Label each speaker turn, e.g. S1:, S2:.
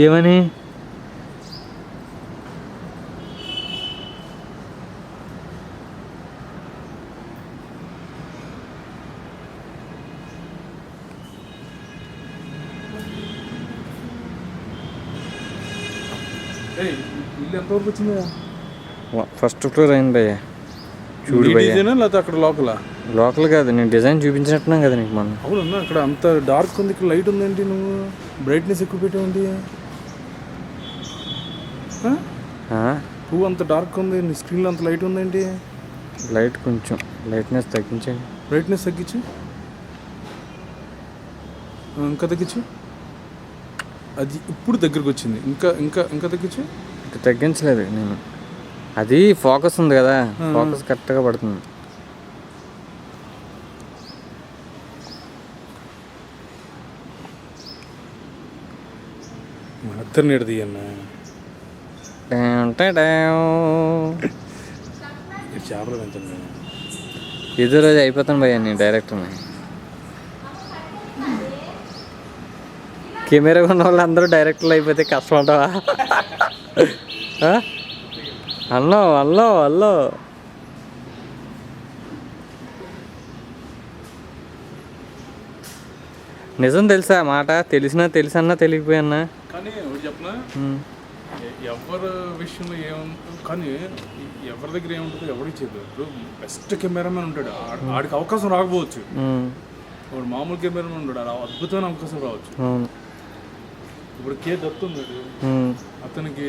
S1: ఏమని
S2: ఇల్లు ఎంతవరకు వచ్చిందా?
S1: ఫస్ట్ ఫ్లోర్ అయింది భయ్య. చూడు భయ్య,
S2: లేకపోతే అక్కడ
S1: లోకల్ కాదు, నేను డిజైన్ చూపించినట్టున్నాం కదా నీకు మొన్న.
S2: అవునన్నా, అక్కడ అంత డార్క్ ఉంది, ఇక్కడ లైట్ ఉందేంటి? నువ్వు బ్రైట్నెస్ ఎక్కువ పెట్టేవండి. పువ్వు అంత డార్క్ ఉంది, నీ స్క్రీన్లో అంత లైట్ ఉందేంటి?
S1: లైట్ కొంచెం లైట్నెస్ తగ్గించండి.
S2: బ్రైట్నెస్ తగ్గించు, ఇంకా తగ్గించు. అది ఇప్పుడు దగ్గరకు వచ్చింది. ఇంకా ఇంకా ఇంకా తగ్గించు.
S1: ఇంకా తగ్గించలేదు నేను, అది ఫోకస్ ఉంది కదా, ఫోకస్ కరెక్ట్గా పడుతుంది.
S2: అద్దరు నీడది అన్న, చేపలు పెంచండి.
S1: ఇదే రోజు అయిపోతాను భయ్య నేను డైరెక్టర్ని. కెమెరా ఉన్న వాళ్ళు అందరూ డైరెక్టర్లు అయిపోతే కష్టం అంటావా? అల్లో అల్లో అల్లో నిజం తెలుసా మాట? తెలుసన్నా తెలియకపోయన్నా,
S2: కానీ చెప్పనా, ఎవరి విషయంలో ఏముంటుంది, కానీ ఎవరి దగ్గర ఏముంటుందో ఎవరికి చెప్పదు. ఇప్పుడు బెస్ట్ కెమెరామెన్ ఉంటాడు, ఆడికి అవకాశం రాకపోవచ్చు. ఇప్పుడు మామూలు కెమెరామెన్ ఉంటాడు, అద్భుతమైన అవకాశం రావచ్చు. ఇప్పుడు కే దత్తు ఉన్నాడు, అతనికి